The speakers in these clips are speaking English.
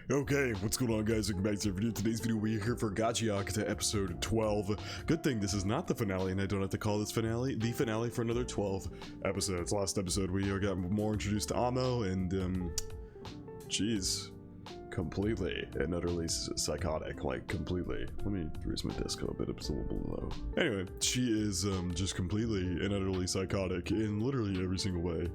Okay, what's going on, guys? Welcome back to the video. Today's video, we're here for Gachiakuta episode 12. Good thing this is not the finale, and I don't have to call this finale the finale for another 12 episodes. Last episode, we got more introduced to Amo, and, jeez, completely and utterly psychotic, like, completely. Let me raise my desk a bit, it's a little low. Anyway, she is, just completely and utterly psychotic in literally every single way.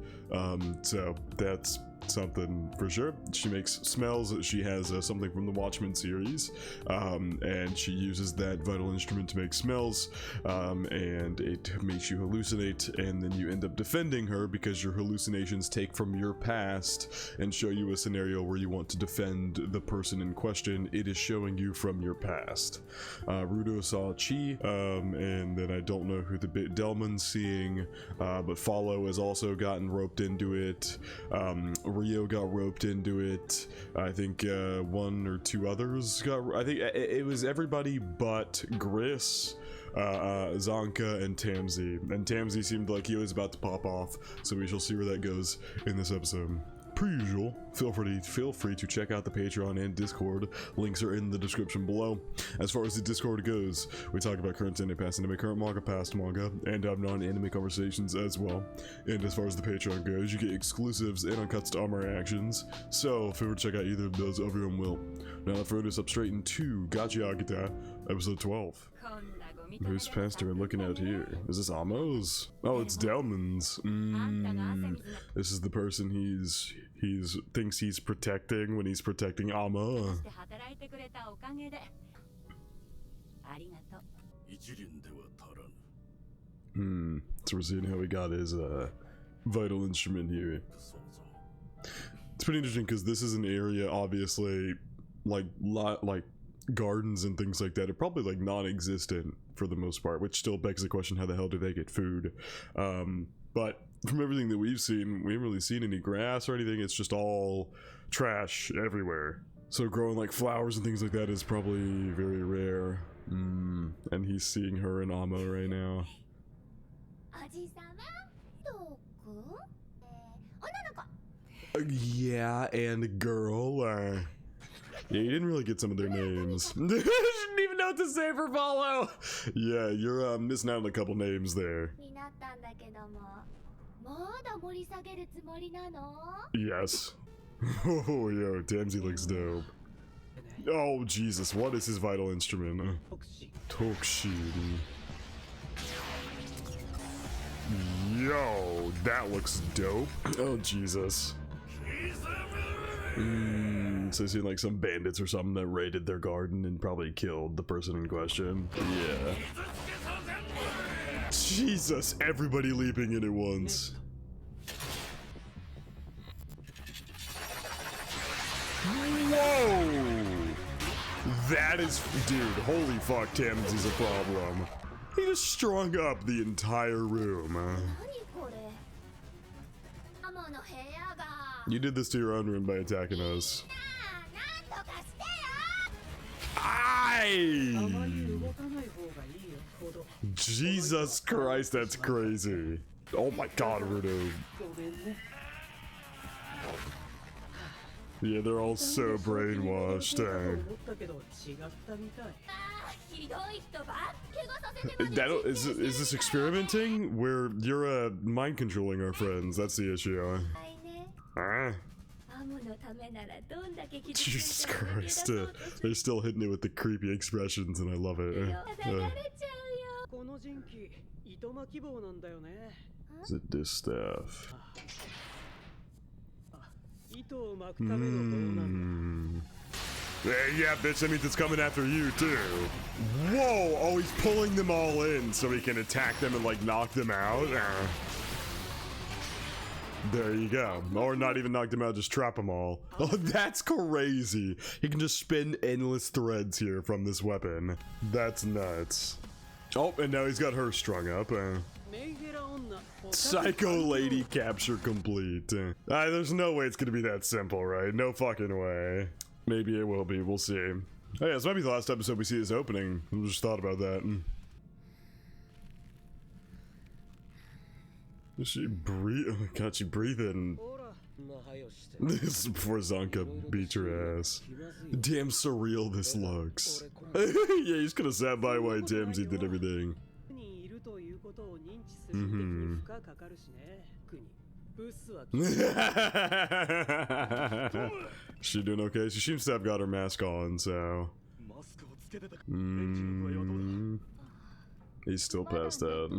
So, that's something for sure. She makes smells. She has something from the Watchmen series, and she uses that vital instrument to make smells, and it makes you hallucinate, and then you end up defending her because your hallucinations take from your past and show you a scenario where you want to defend the person in question. It is showing you from your past. Rudo saw Chi, and then I don't know who the Delman's seeing, but Follow has also gotten roped into it. Rio got roped into it. I think one or two others got. I think it was everybody but Gris, Zonka, and Tamsi. And Tamsi seemed like he was about to pop off, so we shall see where that goes in this episode. Per usual, feel free to check out the Patreon and Discord. Links are in the description below. As far as the Discord goes, we talk about current anime, past anime, current manga, past manga, and non-anime conversations as well. And as far as the Patreon goes, you get exclusives and uncuts to all my reactions. So feel free to check out either of those of your own will. Now let's throw this up straight into Gachiakuta, episode 12. Who's pastor looking out here? Is this Amo's? Oh, it's Delman's. This is the person he's thinks he's protecting when he's protecting Amo. So we're seeing how he got his vital instrument here. It's pretty interesting because this is an area, obviously, like gardens and things like that are probably like non-existent for the most part, which still begs the question, how the hell do they get food? But from everything that we've seen, we haven't really seen any grass or anything. It's just all trash everywhere. So growing like flowers and things like that is probably very rare. And he's seeing her and Amo right now. Yeah, and girl. Yeah, you didn't really get some of their names. I didn't even know what to say for Follow. Yeah, you're missing out on a couple names there. Yes. Oh, yo, Tamsi looks dope. Oh, Jesus, what is his vital instrument? Tokshi. Yo, that looks dope. Oh, Jesus. So he's seen like some bandits or something that raided their garden and probably killed the person in question. Yeah. Jesus, everybody leaping in at once. Whoa! That is, dude, holy fuck, Tamsi's a problem. He just strung up the entire room. You did this to your own room by attacking us. Jesus Christ, that's crazy. Oh my god, Rudo. Yeah, they're all so brainwashed. Is this experimenting? Where you're mind controlling our friends? That's the issue. Jesus Christ, they're still hitting it with the creepy expressions and I love it. Is it this stuff? Yeah, bitch, that means it's coming after you too. Whoa, oh, he's pulling them all in so he can attack them and like knock them out. There you go. Or not even knock them out, just trap them all. Oh, that's crazy. He can just spin endless threads here from this weapon. That's nuts. Oh, and now he's got her strung up. Psycho lady capture complete. There's no way it's gonna be that simple, right? No fucking way. Maybe it will be, we'll see. Oh yeah, this might be the last episode we see this opening. I just thought about that. Does she breathe? Oh my god, she breathing This is before Zonka beats her ass. Damn surreal this looks. Yeah, he's gonna sat by while Tamsy did everything. She doing okay? She seems to have got her mask on, so... He's still passed out.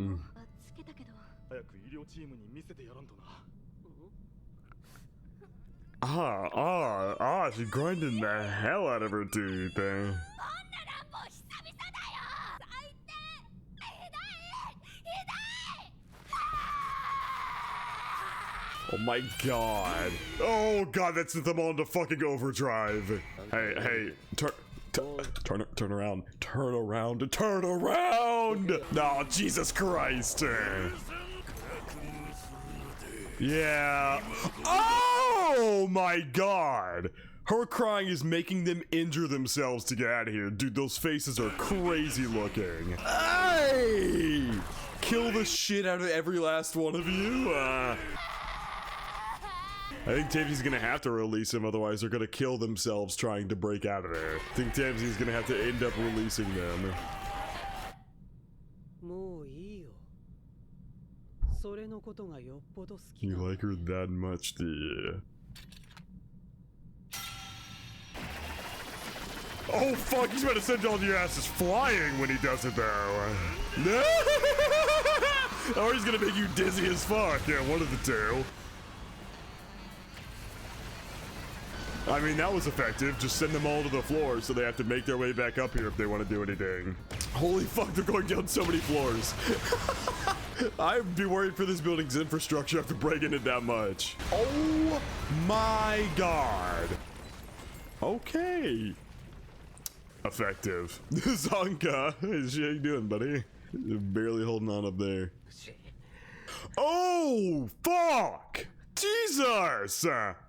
She's grinding the hell out of her teeth. Oh my god. Oh god, that sent them on to fucking overdrive. Hey, turn around. Turn around! Oh, Jesus Christ. Yeah. Oh my god. Her crying is making them injure themselves to get out of here. Dude, those faces are crazy looking. Hey! Kill the shit out of every last one of you. I think Tamsy's gonna have to release him, otherwise they're gonna kill themselves trying to break out of there. I think Tamsy's gonna have to end up releasing them. You like her that much, do you? Oh fuck, he's about to send all your asses flying when he does it though. Or he's gonna make you dizzy as fuck. Yeah, one of the two. I mean, that was effective. Just send them all to the floor so they have to make their way back up here if they want to do anything. Holy fuck, they're going down so many floors. I'd be worried for this building's infrastructure after breaking it that much. Oh my god. Okay. Effective. Zonka, how you doing, buddy? You're barely holding on up there. Oh, fuck! Jesus!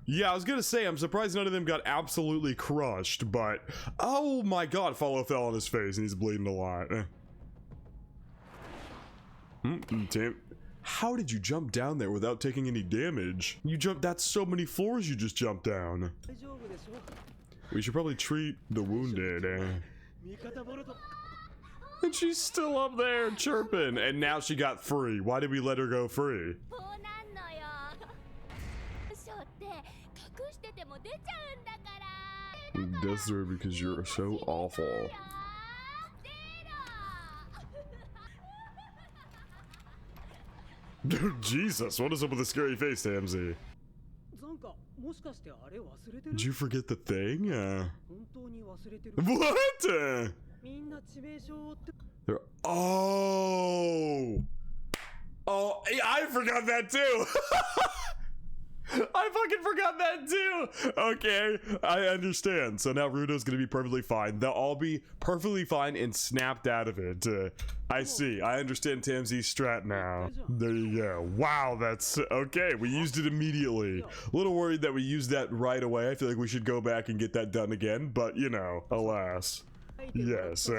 Yeah, I was gonna say, I'm surprised none of them got absolutely crushed, but... Oh my god, Follow fell on his face and he's bleeding a lot. How did you jump down there without taking any damage? You jumped, that's so many floors you just jumped down. We should probably treat the wounded. And she's still up there chirping, and now she got free. Why did we let her go free? That's her because you're so awful. Dude, Jesus, what is up with the scary face, Tamsy? Did you forget the thing? What? Oh, I forgot that too. I fucking forgot that too. Okay, I understand. So now Rudo's gonna be perfectly fine. They'll all be perfectly fine and snapped out of it. I see. I understand Tamsy's strat now. There you go. Wow, that's okay. We used it immediately. A little worried that we used that right away. I feel like we should go back and get that done again, but you know, alas. Yes.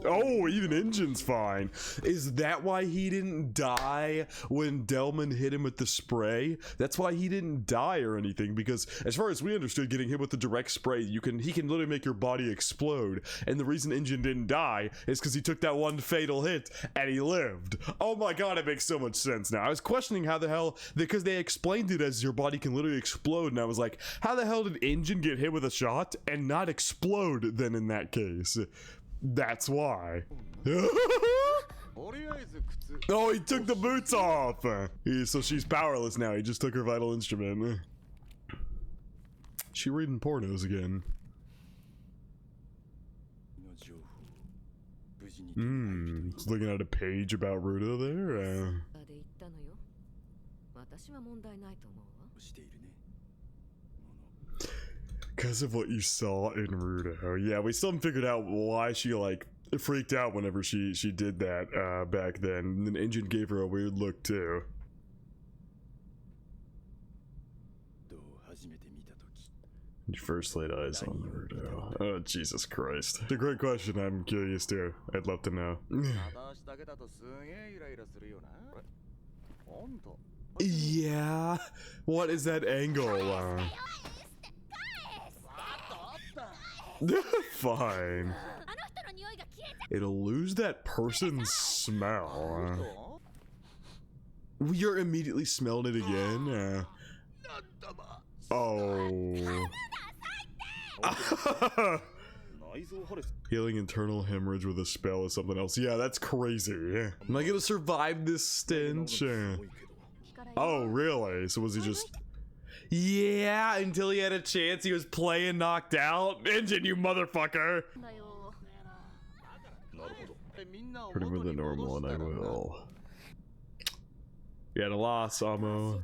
Oh, even Engine's fine. Is that why he didn't die when Delman hit him with the spray? That's why he didn't die or anything, because as far as we understood, getting hit with the direct spray, he can literally make your body explode. And the reason Engine didn't die is because he took that one fatal hit and he lived. Oh my god, it makes so much sense now. I was questioning how the hell, because they explained it as your body can literally explode, and I was like, how the hell did Engine get hit with a shot and not explode then in that case? That's why. Oh, he took the boots off. So she's powerless now. He just took her vital instrument. She reading pornos again. Looking at a page about Rudo there. Because of what you saw in Rudo. Yeah, we still haven't figured out why she, like, freaked out whenever she did that back then. And then Engine gave her a weird look, too. When you first laid eyes on Rudo. Oh, Jesus Christ. It's a great question. I'm curious, too. I'd love to know. Yeah. What is that angle? Fine. It'll lose that person's smell. You're immediately smelling it again. Oh. Healing internal hemorrhage with a spell is something else. Yeah, that's crazy. Am I gonna survive this stench? Oh, really? So was he just... Yeah, until he had a chance, he was playing knocked out. Engine, you motherfucker! Pretty more than normal, and I will. Yeah, the loss, Amo.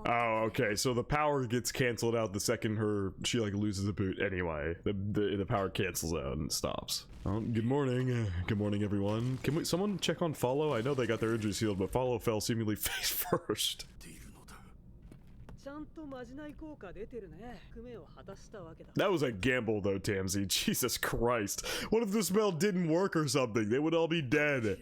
Oh, okay, so the power gets canceled out the second she like loses a boot anyway. The power cancels out and stops. Oh, good morning. Good morning, everyone. Can someone check on Follow? I know they got their injuries healed, but Follow fell seemingly face first. That was a gamble though, Tamsy. Jesus Christ. What if the spell didn't work or something? They would all be dead.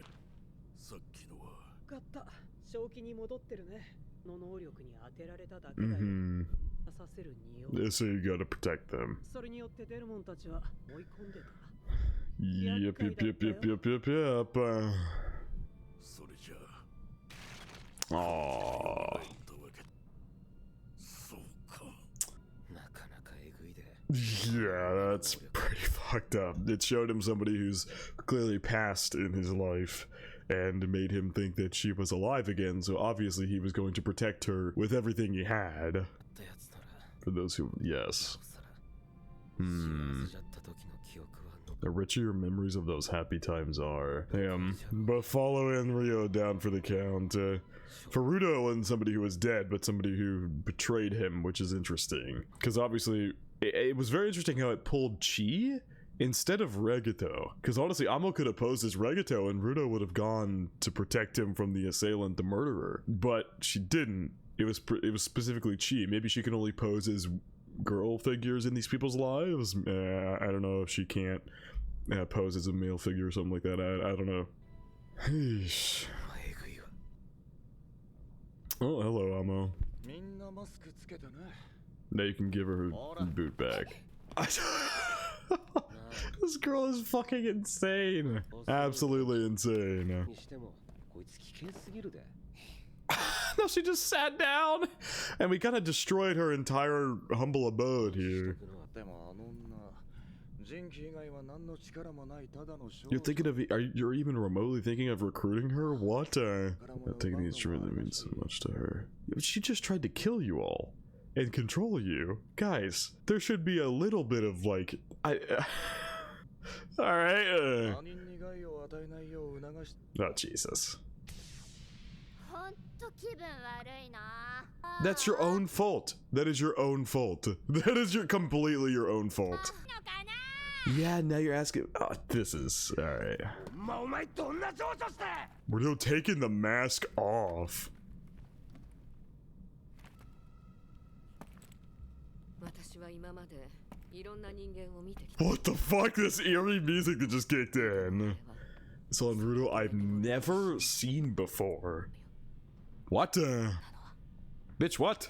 So you gotta protect them. Yep. Aww. Yeah, that's pretty fucked up. It showed him somebody who's clearly passed in his life and made him think that she was alive again, so obviously he was going to protect her with everything he had. For those who... yes. The richer your memories of those happy times are. Damn. But Follow and Rio down for the count. For Rudo and somebody who was dead, but somebody who betrayed him, which is interesting. Because obviously, it was very interesting how it pulled Chi instead of Regato. Because honestly, Amo could have posed as Regato and Rudo would have gone to protect him from the assailant, the murderer. But she didn't. It was specifically Chi. Maybe she can only pose as girl figures in these people's lives. I don't know if she can't pose as a male figure or something like that. I don't know. Oh, hello, Amo. Now you can give her her boot back. This girl is fucking insane. Absolutely insane. No, she just sat down and we kind of destroyed her entire humble abode here. You're thinking of, you're even remotely thinking of recruiting her? What? Not taking the instrument that means so much to her. She just tried to kill you all and control you. Guys, there should be a little bit of like, alright, oh Jesus. That's your own fault. That is your own fault. That is completely your own fault. Yeah, now you're asking. Oh, this is alright. We're no taking the mask off. What the fuck? This eerie music that just kicked in. It's on Rudo I've never seen before. What? Bitch, what?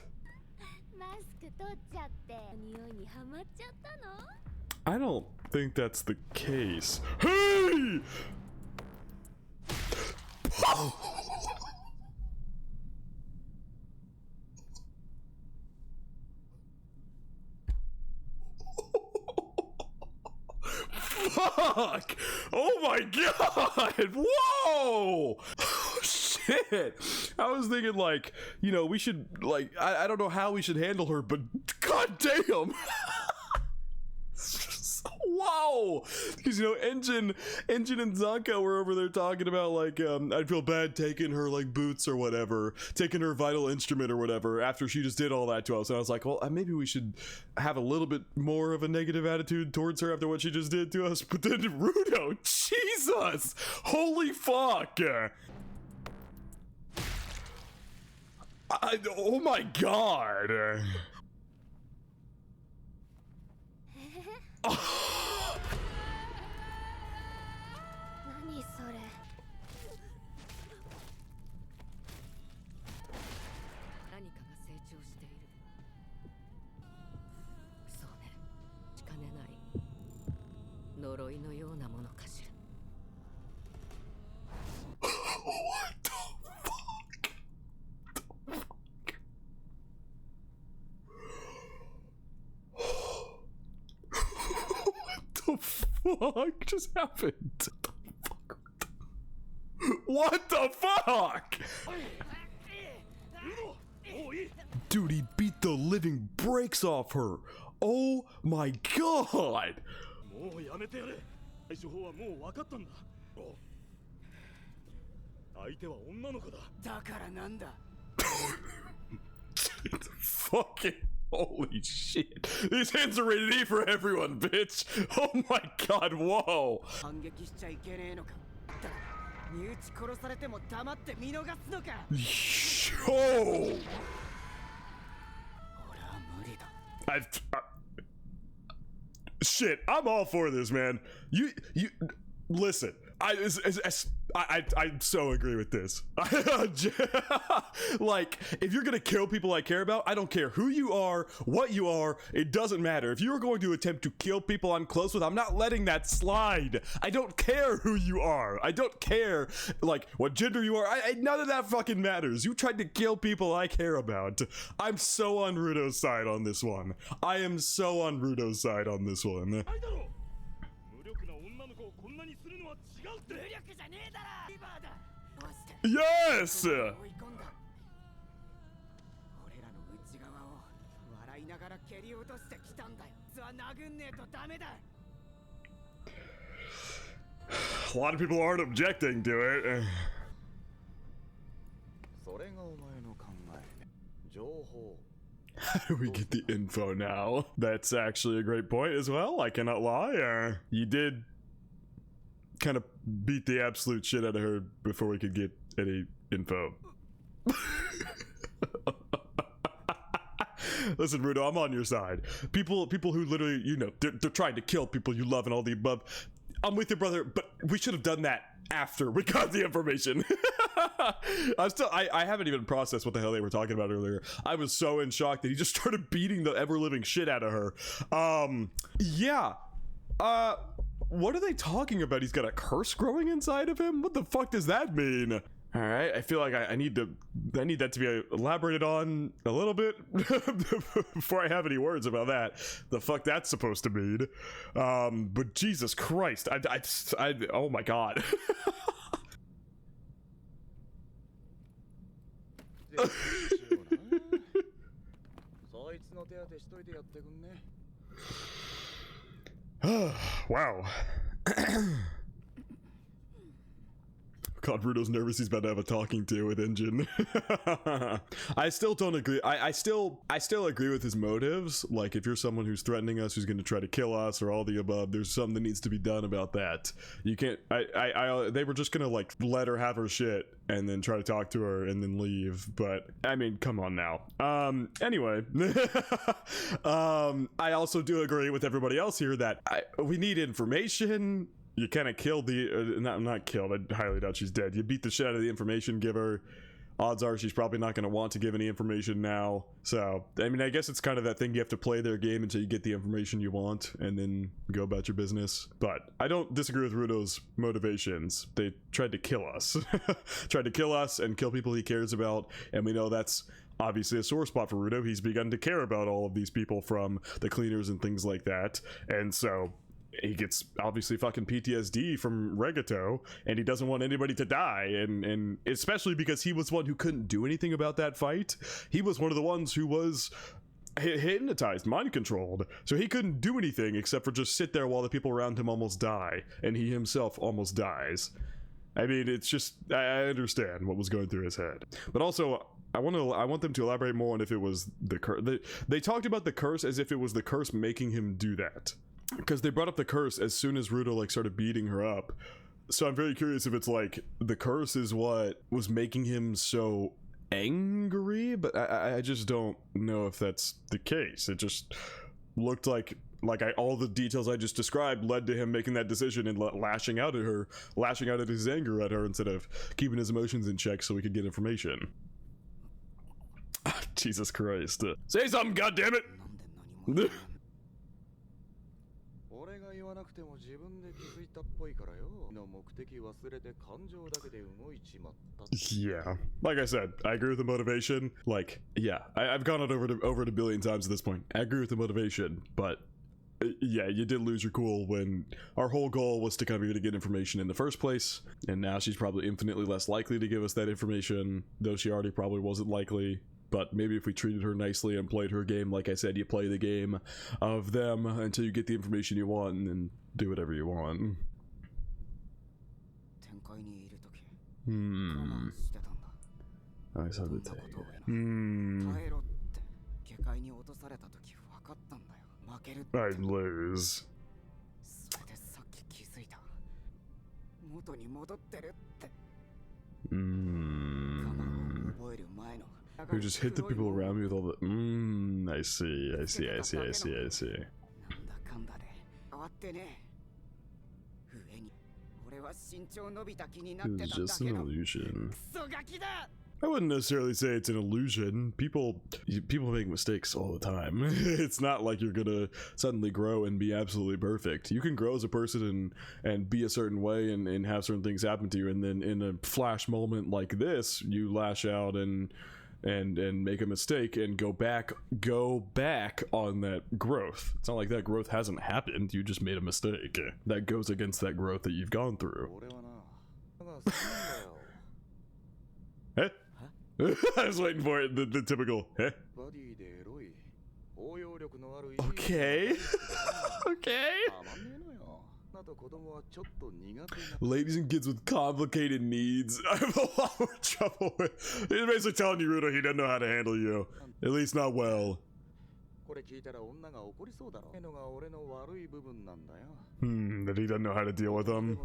I don't think that's the case. Hey! Fuck! Oh my god! Whoa! Oh, shit! I was thinking like, you know, we should like, I don't know how we should handle her, but god damn! Whoa! Because, you know, Engine and Zanka were over there talking about, like, I'd feel bad taking her, like, boots or whatever, taking her vital instrument or whatever, after she just did all that to us. And I was like, well, maybe we should have a little bit more of a negative attitude towards her after what she just did to us. But then Rudo, Jesus! Holy fuck! Oh my god! The fuck just happened? What the fuck? Dude, he beat the living brakes off her. Oh my god. Fucking holy shit. These hands are rated E for everyone, bitch. Oh my god, whoa. Yo. Shit, I'm all for this, man. You listen. I so agree with this. Like, if you're gonna kill people I care about, I don't care who you are, what you are, it doesn't matter. If you're going to attempt to kill people I'm close with, I'm not letting that slide. I don't care who you are. I don't care, like, what gender you are. None of that fucking matters. You tried to kill people I care about. I'm so on Rudo's side on this one. I am so on Rudo's side on this one. Yes! A lot of people aren't objecting to it. How do we get the info now? That's actually a great point as well. I cannot lie. You did kind of beat the absolute shit out of her before we could get any info. Listen, Rudo, I'm on your side. People who literally, you know, they're trying to kill people you love and all the above. I'm with you, brother, but we should have done that after we got the information. I haven't even processed what the hell they were talking about earlier. I was so in shock that he just started beating the ever-living shit out of her. Yeah. What are they talking about? He's got a curse growing inside of him? What the fuck does that mean? All right, I feel like I need that to be elaborated on a little bit before I have any words about that. The fuck that's supposed to mean? But Jesus Christ, I oh my god. Wow. God, Rudo's nervous he's about to have a talking to with Engine. I still don't agree. I still agree with his motives. Like, if you're someone who's threatening us, who's going to try to kill us, or all the above, there's something that needs to be done about that. You can't. They were just gonna like let her have her shit and then try to talk to her and then leave. But I mean, come on now. Anyway, I also do agree with everybody else here that we need information. You kind of killed the, not killed, I highly doubt she's dead. You beat the shit out of the information giver. Odds are she's probably not going to want to give any information now. So, I mean, I guess it's kind of that thing, you have to play their game until you get the information you want and then go about your business. But I don't disagree with Rudo's motivations. They tried to kill us. Tried to kill us and kill people he cares about. And we know that's obviously a sore spot for Rudo. He's begun to care about all of these people, from the cleaners and things like that. And so he gets obviously fucking PTSD from Regato, and he doesn't want anybody to die, and especially because he was one who couldn't do anything about that fight. He was one of the ones who was hypnotized, mind controlled, so he couldn't do anything except for just sit there while the people around him almost die, and he himself almost dies. I mean, it's just, I understand what was going through his head, but also I want them to elaborate more on if it was the curse. They talked about the curse as if it was the curse making him do that, because they brought up the curse as soon as Rudo like started beating her up. So I'm very curious if it's like the curse is what was making him so angry, but I just don't know if that's the case. It just looked like all the details I just described led to him making that decision and lashing out at her, lashing out at his anger at her instead of keeping his emotions in check so he could get information. Jesus Christ. Say something, goddammit! 俺が言わなくても自分で気づいたっぽいからよ。の目的忘れて感情だけで動いちまった。Yeah, like I said, I agree with the motivation. Like, yeah, I've gone over it a billion times at this point. I agree with the motivation, but yeah, you did lose your cool when our whole goal was to come here to get information in the first place, and now she's probably infinitely less likely to give us that information, though she already probably wasn't likely. But maybe if we treated her nicely and played her game, like I said, you play the game of them until you get the information you want, and then do whatever you want. I saw the take. I'd lose. Who just hit the people around me with all the I see. It's just an illusion. I wouldn't necessarily say it's an illusion. People make mistakes all the time. It's not like you're gonna suddenly grow and be absolutely perfect. You can grow as a person and be a certain way and have certain things happen to you, and then in a flash moment like this, you lash out and make a mistake and go back on that growth. It's not like that growth hasn't happened. You just made a mistake. That goes against that growth that you've gone through. Eh? I was waiting for it, the typical, eh? Okay. Okay. Ladies and kids with complicated needs, I have a lot more trouble with. He's basically telling you, Rudo, he doesn't know how to handle you. At least not well. That he doesn't know how to deal with them.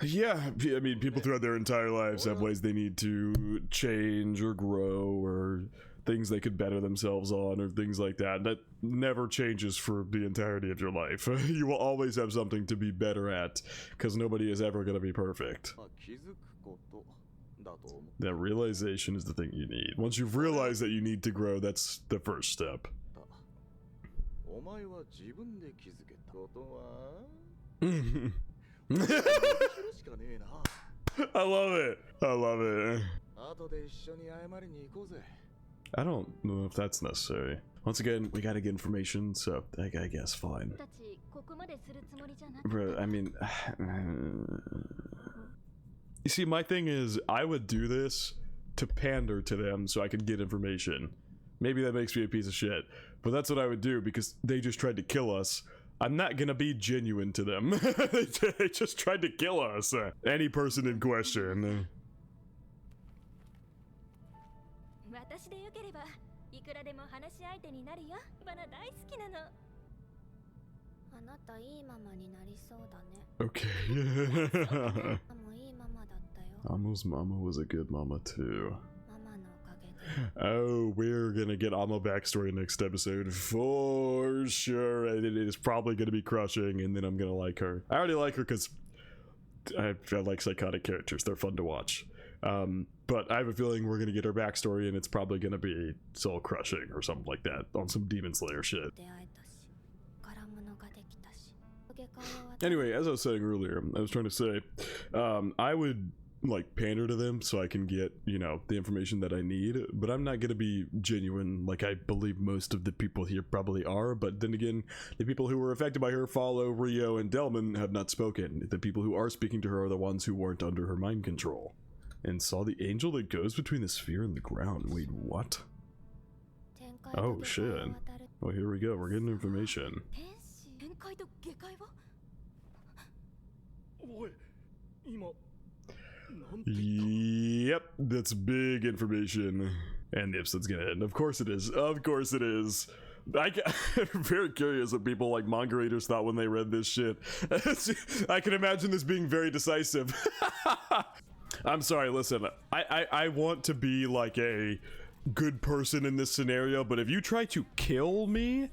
Yeah, I mean, people throughout their entire lives have ways they need to change or grow or things they could better themselves on or things like that. That never changes for the entirety of your life. You will always have something to be better at because nobody is ever going to be perfect. That realization is the thing you need. Once you've realized that you need to grow, that's the first step. I love it. I love it. I don't know if that's necessary. Once again, we gotta get information, so I guess fine. Bro, I mean... You see, my thing is, I would do this to pander to them so I could get information. Maybe that makes me a piece of shit, but that's what I would do because they just tried to kill us. I'm not gonna be genuine to them. They just tried to kill us. Any person in question. Okay. Amo's mama was a good mama too. Oh, we're gonna get Amo backstory next episode for sure, and it is probably gonna be crushing, and then I'm gonna like her. I already like her because I like psychotic characters. They're fun to watch. But I have a feeling we're gonna get her backstory, and it's probably gonna be soul crushing or something like that on some Demon Slayer shit. Anyway, as I was saying earlier, I was trying to say, I would like pander to them so I can get, you know, the information that I need, but I'm not gonna be genuine like I believe most of the people here probably are. But then again, the people who were affected by her, Follow, Rio, and Delman, have not spoken. The people who are speaking to her are the ones who weren't under her mind control. And saw the angel that goes between the sphere and the ground. Wait, what? Oh shit. Oh, here we go, we're getting information. Yep, that's big information. And the episode's gonna end. Of course it is. Of course it is. I'm very curious what people like manga readers thought when they read this shit. I can imagine this being very decisive. I'm sorry, listen. I want to be like a good person in this scenario, but if you try to kill me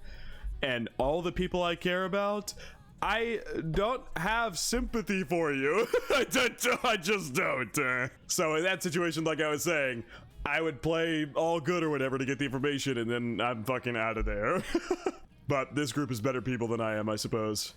and all the people I care about, I don't have sympathy for you. I just don't. So in that situation, like I was saying, I would play all good or whatever to get the information, and then I'm fucking out of there. But this group is better people than I am, I suppose.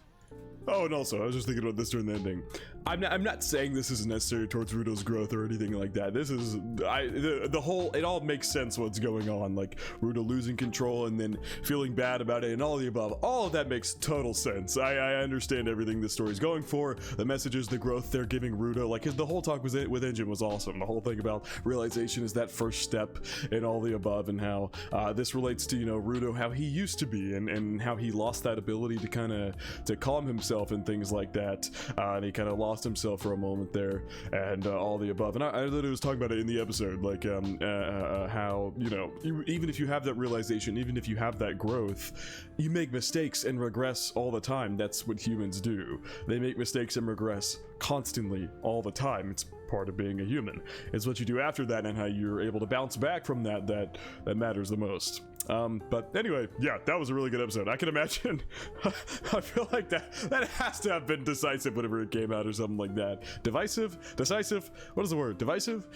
Oh, and also, I was just thinking about this during the ending. I'm not saying this is necessary towards Ruto's growth or anything like that. This is, the whole, it all makes sense what's going on. Like, Ruto losing control and then feeling bad about it and all the above. All of that makes total sense. I understand everything this story's going for. The messages, the growth they're giving Ruto. Like, the whole talk with Engine was awesome. The whole thing about realization is that first step and all the above, and how this relates to, you know, Ruto, how he used to be, and how he lost that ability to kind of, to calm himself and things like that. And he kind of lost himself for a moment there, and all the above. And I literally was talking about it in the episode, like how, you know, even if you have that realization, even if you have that growth, you make mistakes and regress all the time. That's what humans do. They make mistakes and regress constantly all the time. It's part of being a human. It's what you do after that and how you're able to bounce back from that matters the most. But anyway, yeah, that was a really good episode. I can imagine. I feel like that has to have been decisive whenever it came out or something like that. Decisive? What is the word? Divisive?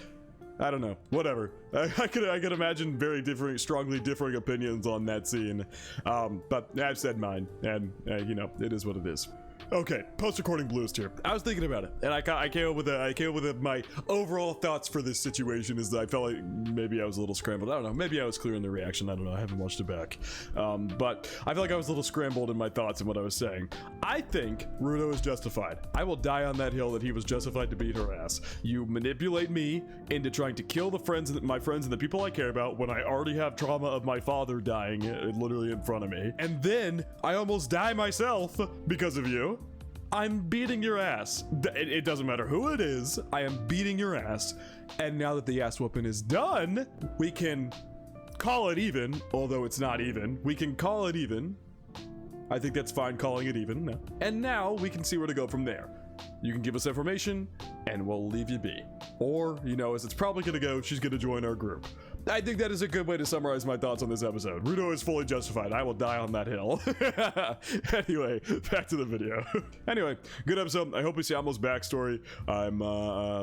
I don't know. Whatever. I could imagine very strongly differing opinions on that scene. But I've said mine, and you know, it is what it is. Okay, post-recording bluest here. I was thinking about it, and I came up with my overall thoughts for this situation. Is that I felt like maybe I was a little scrambled. I don't know. Maybe I was clear in the reaction. I don't know. I haven't watched it back. But I feel like I was a little scrambled in my thoughts and what I was saying. I think Ruto is justified. I will die on that hill that he was justified to beat her ass. You manipulate me into trying to kill my friends and the people I care about when I already have trauma of my father dying literally in front of me. And then I almost die myself because of you. I'm beating your ass. It doesn't matter who it is. I am beating your ass. And now that the ass whooping is done, we can call it even, although it's not even. We can call it even. I think that's fine calling it even. No. And now we can see where to go from there. You can give us information and we'll leave you be. Or, you know, as it's probably gonna go, she's gonna join our group. I think that is a good way to summarize my thoughts on this episode. Ruto is fully justified. I will die on that hill. Anyway, back to the video. Anyway, good episode. I hope we see Amo's backstory. I'm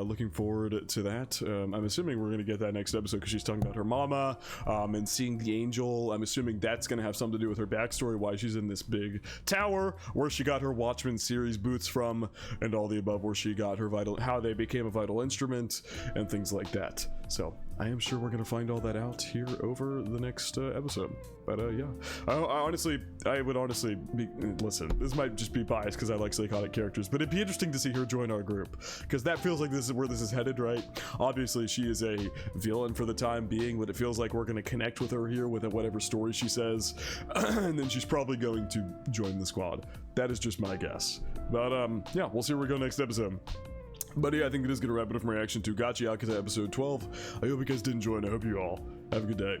looking forward to that. I'm assuming we're going to get that next episode because she's talking about her mama and seeing the angel. I'm assuming that's going to have something to do with her backstory, why she's in this big tower, where she got her Watchmen series boots from, and all the above, where she got her how they became a vital instrument, and things like that. So I am sure we're going to find all that out here over the next episode. But yeah, I would honestly be, listen, this might just be biased because I like psychotic characters, but it'd be interesting to see her join our group, because that feels like this is where this is headed, right? Obviously she is a villain for the time being, but it feels like we're going to connect with her here with whatever story she says, and then she's probably going to join the squad. That is just my guess. But yeah, we'll see where we go next episode. But yeah, I think it is going to wrap it up from reaction to Gachiakuta episode 12. I hope you guys did enjoy, and I hope you all have a good day.